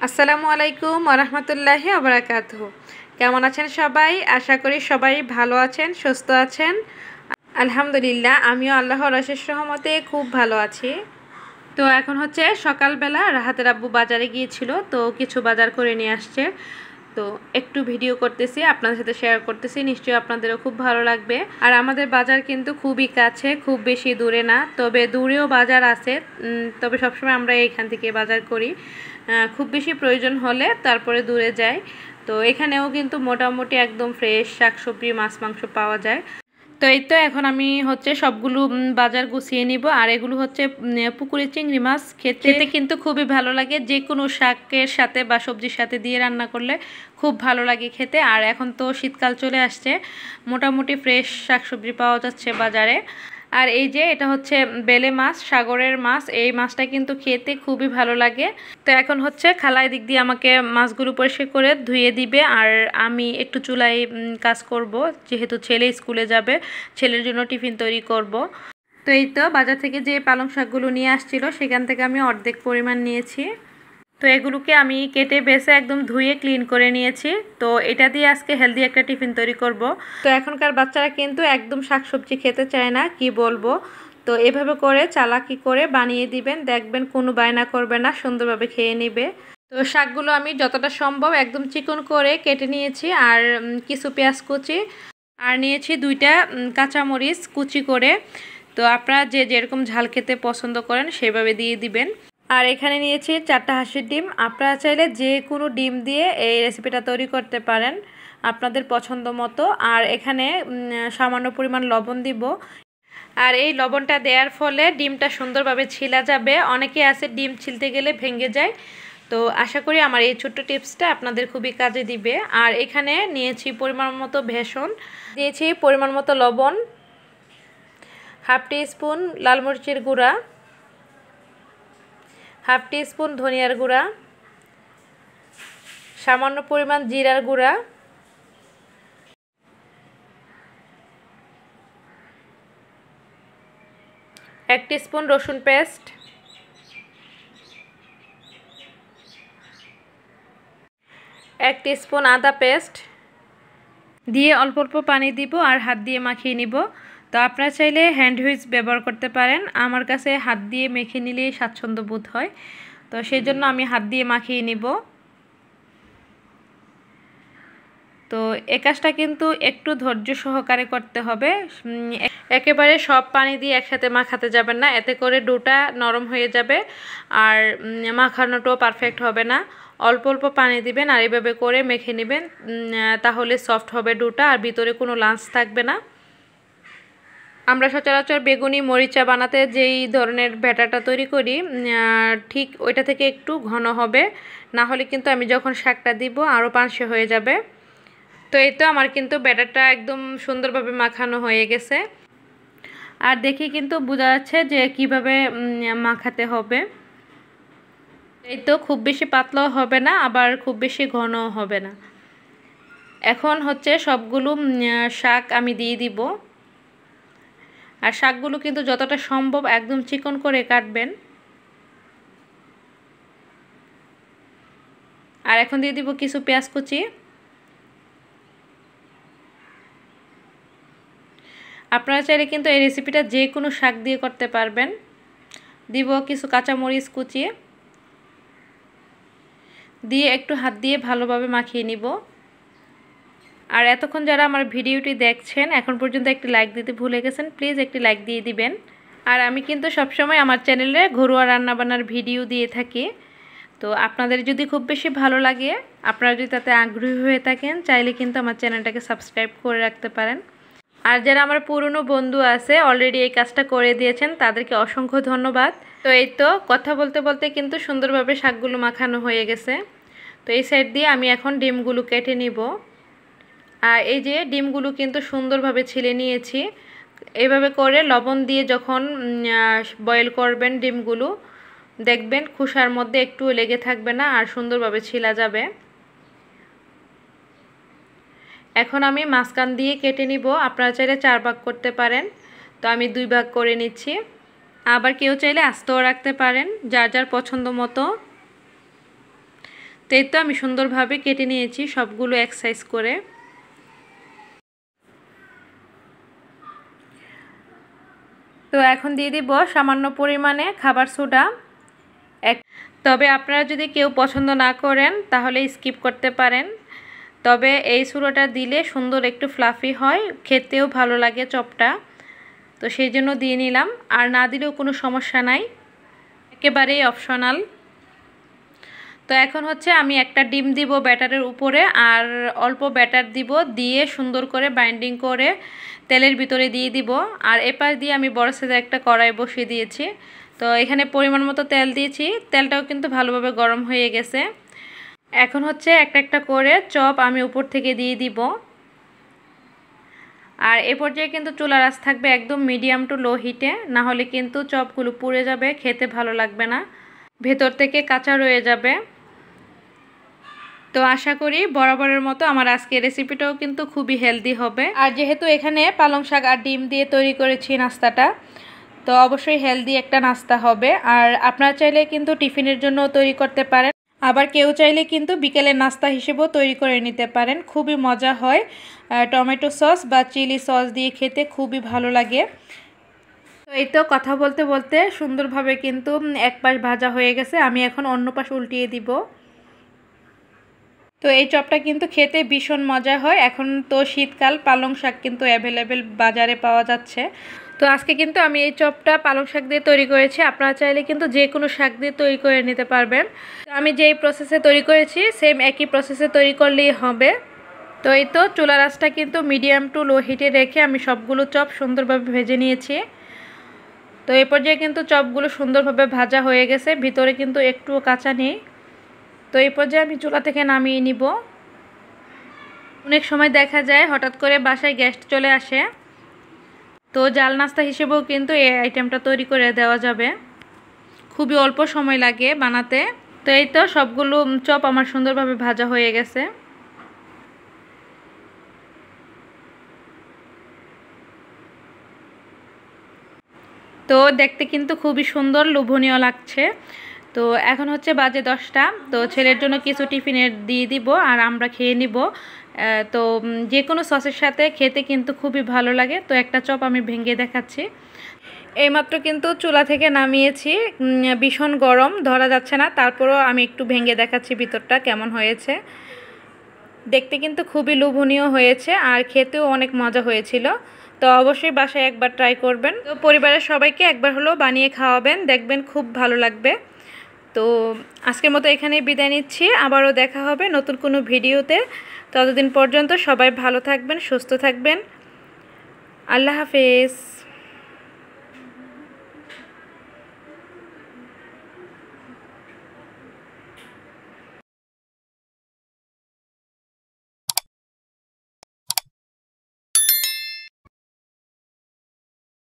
আসসালামু আলাইকুম ওয়া রাহমাতুল্লাহি ওয়া বারাকাতুহু। কেমন আছেন সবাই? আশা করি সবাই ভালো আছেন, সুস্থ আছেন। আলহামদুলিল্লাহ, আমিও আল্লাহর অশেষ রহমতে খুব ভালো আছি। তো এখন হচ্ছে সকালবেলা, রাহাতের আব্বু বাজারে গিয়েছিল, তো কিছু বাজার করে নিয়ে আসছে। তো একটু ভিডিও করতেছি, আপনাদের সাথে শেয়ার করতেছি, নিশ্চয়ই আপনাদেরও খুব ভালো লাগবে। আর আমাদের বাজার কিন্তু খুবই কাছে, খুব বেশি দূরে না, তবে দূরেও বাজার আছে, তবে সবসময় আমরা এইখান থেকে বাজার করি। খুব বেশি প্রয়োজন হলে তারপরে দূরে যাই। তো এখানেও কিন্তু মোটামুটি একদম ফ্রেশ শাকসবজি, মাছ মাংস পাওয়া যায়। তো এই তো এখন আমি হচ্ছে সবগুলো বাজার গুছিয়ে নিব। আর এগুলো হচ্ছে পুকুরের চিংড়ি মাছ, খেতে কিন্তু খুবই ভালো লাগে, যে কোনো শাকের সাথে বা সবজির সাথে দিয়ে রান্না করলে খুব ভালো লাগে খেতে। আর এখন তো শীতকাল চলে আসছে, মোটামুটি ফ্রেশ শাকসবজি পাওয়া যাচ্ছে বাজারে। আর এই যে এটা হচ্ছে বেলে মাছ, সাগরের মাছ, এই মাছটা কিন্তু খেতে খুবই ভালো লাগে। তো এখন হচ্ছে খালা দিক দিয়ে আমাকে মাছগুলো পরিষ্কার করে ধুয়ে দিবে, আর আমি একটু চুলায় কাজ করব, যেহেতু ছেলে স্কুলে যাবে, ছেলের জন্য টিফিন তৈরি করব। তো এই তো বাজার থেকে যে পালং শাকগুলো নিয়ে আসছিল, সেখান থেকে আমি অর্ধেক পরিমাণ নিয়েছি। তো এগুলোকে আমি কেটে বেছে একদম ধুয়ে ক্লিন করে নিয়েছি। তো এটা দিয়ে আজকে হেলদি একটা টিফিন তৈরি করব। তো এখনকার বাচ্চারা কিন্তু একদম শাকসবজি খেতে চায় না, কি বলবো। তো এভাবে করে চালাকি করে বানিয়ে দিবেন, দেখবেন কোনো বায়না করবে না, সুন্দরভাবে খেয়ে নেবে। তো শাকগুলো আমি যতটা সম্ভব একদম চিকন করে কেটে নিয়েছি, আর কিছু পেঁয়াজ কুচি, আর নিয়েছি 2টা কাঁচামরিচ কুচি করে। তো আপনারা যে যেরকম ঝাল খেতে পছন্দ করেন সেভাবে দিয়ে দিবেন। আর এখানে নিয়েছি 4টা হাঁসের ডিম। আপনারা চাইলে যে কোনো ডিম দিয়ে এই রেসিপিটা তৈরি করতে পারেন আপনাদের পছন্দ মতো। আর এখানে সামান্য পরিমাণ লবণ দিব। আর এই লবণটা দেওয়ার ফলে ডিমটা সুন্দরভাবে ছিলা যাবে। অনেকে আছে ডিম ছিলতে গেলে ভেঙে যায়। তো আশা করি আমার এই ছোট্ট টিপসটা আপনাদের খুবই কাজে দিবে। আর এখানে নিয়েছি পরিমাণ মতো বেসন, দিয়েছি পরিমাণ মতো লবণ, হাফ টি স্পুন লাল মরিচের গুঁড়া, হাফ টি স্পুন ধনিয়ার গুঁড়া, সামান্য পরিমাণ জিরার গুঁড়া, এক টিস্পুন রসুন পেস্ট, এক টিস্পুন আদা পেস্ট দিয়ে অল্প অল্প পানি দিব আর হাত দিয়ে মাখিয়ে নিব। তো আপনারা চাইলে হ্যান্ড হুইচ ব্যবহার করতে পারেন, আমার কাছে হাত দিয়ে মেখে নিলেই স্বাচ্ছন্দ্য বোধ হয়, তো সেই জন্য আমি হাত দিয়ে মাখিয়ে নিব। তো এই কাজটা কিন্তু একটু ধৈর্য সহকারে করতে হবে, একেবারে সব পানি দিয়ে একসাথে মাখাতে যাবেন না, এতে করে ডোটা নরম হয়ে যাবে আর মাখানোটাও পারফেক্ট হবে না। অল্প অল্প পানি দিবেন আর এইভাবে করে মেখে নেবেন, তাহলে সফট হবে ডোটা আর ভিতরে কোনো লাঞ্চ থাকবে না। আমরা সচরাচর বেগুনি মরিচা বানাতে যেই ধরনের ব্যাটারটা তৈরি করি, ঠিক ওইটা থেকে একটু ঘন হবে, না হলে কিন্তু আমি যখন শাকটা দিব আরও পানসে হয়ে যাবে। তো এই তো আমার কিন্তু ব্যাটারটা একদম সুন্দরভাবে মাখানো হয়ে গেছে, আর দেখি কিন্তু বোঝা যাচ্ছে যে কিভাবে মাখাতে হবে। এই তো খুব বেশি পাতলাও হবে না, আবার খুব বেশি ঘনও হবে না। এখন হচ্ছে সবগুলো শাক আমি দিয়ে দিব, আর শাকগুলো কিন্তু যতটা সম্ভব একদম চিকন করে কাটবেন। আর এখন দিয়ে দিব কিছু পেঁয়াজ কুচি। আপনারা চাইলে কিন্তু এই রেসিপিটা যে কোনো শাক দিয়ে করতে পারবেন। দিব কিছু কাঁচামরিচ কুচিয়ে, দিয়ে একটু হাত দিয়ে ভালোভাবে মাখিয়ে নিব। আর এতক্ষণ যারা আমার ভিডিওটি দেখছেন এখন পর্যন্ত একটি লাইক দিতে ভুলে গেছেন, প্লিজ একটি লাইক দিয়ে দিবেন। আর আমি কিন্তু সবসময় আমার চ্যানেলে ঘরোয়া রান্নাবান্নার ভিডিও দিয়ে থাকি, তো আপনাদের যদি খুব বেশি ভালো লাগে, আপনারা যদি তাতে আগ্রহী হয়ে থাকেন, চাইলে কিন্তু আমার চ্যানেলটাকে সাবস্ক্রাইব করে রাখতে পারেন। আর যারা আমার পুরনো বন্ধু আছে অলরেডি এই কাজটা করে দিয়েছেন, তাদেরকে অসংখ্য ধন্যবাদ। তো এই তো কথা বলতে বলতে কিন্তু সুন্দরভাবে শাকগুলো মাখানো হয়ে গেছে। তো এই সাইড দিয়ে আমি এখন ডিমগুলো কেটে নিব। আর এই যে ডিমগুলো কিন্তু সুন্দরভাবে ছিলে নিয়েছি। এভাবে করে লবণ দিয়ে যখন বয়েল করবেন ডিমগুলো, দেখবেন খোসার মধ্যে একটু লেগে থাকবে না আর সুন্দরভাবে ছিলা যাবে। এখন আমি মাঝখান দিয়ে কেটে নিব, আপনারা চাইলে 4 ভাগ করতে পারেন, তো আমি 2 ভাগ করে নিচ্ছি। আবার কেউ চাইলে আস্তেও রাখতে পারেন, যার যার পছন্দ মতো। তো এই তো আমি সুন্দরভাবে কেটে নিয়েছি সবগুলো এক সাইজ করে। তো এখন দিয়ে দিব সামান্য পরিমাণে খাবার সোডা। তবে আপনারা যদি কেউ পছন্দ না করেন তাহলে স্কিপ করতে পারেন। তবে এই সোডাটা দিলে সুন্দর একটু ফ্লাফি হয়, খেতেও ভালো লাগে চপটা, তো সেই জন্য দিয়ে নিলাম। আর না দিলেও কোনো সমস্যা নাই, একেবারেই অপশনাল। তো এখন হচ্ছে আমি একটা ডিম দিব ব্যাটারের উপরে, আর অল্প ব্যাটার দিব, দিয়ে সুন্দর করে বাইন্ডিং করে তেলের ভিতরে দিয়ে দিব। আর এপাশ দিয়ে আমি বড় সাইজের একটা কড়াই বসিয়ে দিয়েছি। তো এখানে পরিমাণ মতো তেল দিয়েছি, তেলটাও কিন্তু ভালোভাবে গরম হয়ে গেছে। এখন হচ্ছে একটা একটা করে চপ আমি উপর থেকে দিয়ে দিব। আর এ পর্যায়ে কিন্তু চুলার আঁচ থাকবে একদম মিডিয়াম টু লো হিটে, না হলে কিন্তু চপগুলো পুড়ে যাবে, খেতে ভালো লাগবে না, ভেতর থেকে কাঁচা রয়ে যাবে। তো আশা করি বরাবরের মতো আমার আজকের রেসিপিটাও কিন্তু খুবই হেলদি হবে। আর যেহেতু এখানে পালং শাক আর ডিম দিয়ে তৈরি করেছি নাস্তাটা, তো অবশ্যই হেলদি একটা নাস্তা হবে। আর আপনারা চাইলে কিন্তু টিফিনের জন্য তৈরি করতে পারেন, আবার কেউ চাইলে কিন্তু বিকেলের নাস্তা হিসেবেও তৈরি করে নিতে পারেন। খুবই মজা হয়, টমেটো সস বা চিলি সস দিয়ে খেতে খুবই ভালো লাগে। তো এই তো কথা বলতে বলতে সুন্দরভাবে কিন্তু এক পাশ ভাজা হয়ে গেছে, আমি এখন অন্য পাশ উল্টিয়ে দিব। তো এই চপটা কিন্তু খেতে ভীষণ মজা হয়। এখন তো শীতকাল, পালং শাক কিন্তু অ্যাভেলেবেল বাজারে পাওয়া যাচ্ছে। তো আজকে কিন্তু আমি এই চপটা পালং শাক দিয়ে তৈরি করেছি, আপনারা চাইলে কিন্তু যে কোনো শাক দিয়ে তৈরি করে নিতে পারবেন। তো আমি যেই প্রসেসে তৈরি করেছি সেম একই প্রসেসে তৈরি করলেই হবে। তো এই তো চুলার আঁচটা কিন্তু মিডিয়াম টু লো হিটে রেখে আমি সবগুলো চপ সুন্দরভাবে ভেজে নিয়েছি। তো এই পর্যায়ে কিন্তু চপগুলো সুন্দরভাবে ভাজা হয়ে গেছে, ভিতরে কিন্তু একটুও কাঁচা নেই। তো এই পর্যায়ে আমি চুলা থেকে নামিয়ে নিব। অনেক সময় দেখা যায় হঠাৎ করে বাসায় গেস্ট চলে আসে, তো জাল নাস্তা হিসেবেও কিন্তু এই আইটেমটা তৈরি করে দেওয়া যাবে, খুবই অল্প সময় লাগে বানাতে। তো এই তো সবগুলো চপ আমার সুন্দরভাবে ভাজা হয়ে গেছে। তো দেখতে কিন্তু খুবই সুন্দর, লোভনীয় লাগছে। তো এখন হচ্ছে বাজে 10টা। তো ছেলের জন্য কিছু টিফিনে দিয়ে দিব আর আমরা খেয়ে নিব। তো যে কোনো সসের সাথে খেতে কিন্তু খুবই ভালো লাগে। তো একটা চপ আমি ভেঙে দেখাচ্ছি। এইমাত্র কিন্তু চুলা থেকে নামিয়েছি, ভীষণ গরম, ধরা যাচ্ছে না, তারপরও আমি একটু ভেঙে দেখাচ্ছি ভিতরটা কেমন হয়েছে। দেখতে কিন্তু খুবই লোভনীয় হয়েছে আর খেতেও অনেক মজা হয়েছিল। তো অবশ্যই বাসায় একবার ট্রাই করবেন। তো পরিবারের সবাইকে একবার হলেও বানিয়ে খাওয়াবেন, দেখবেন খুব ভালো লাগবে। তো আজকের মতো এখানেই বিদায় নিচ্ছি, আবারও দেখা হবে নতুন কোনো ভিডিওতে। ততদিন পর্যন্ত সবাই ভালো থাকবেন, সুস্থ থাকবেন। আল্লাহ হাফেজ।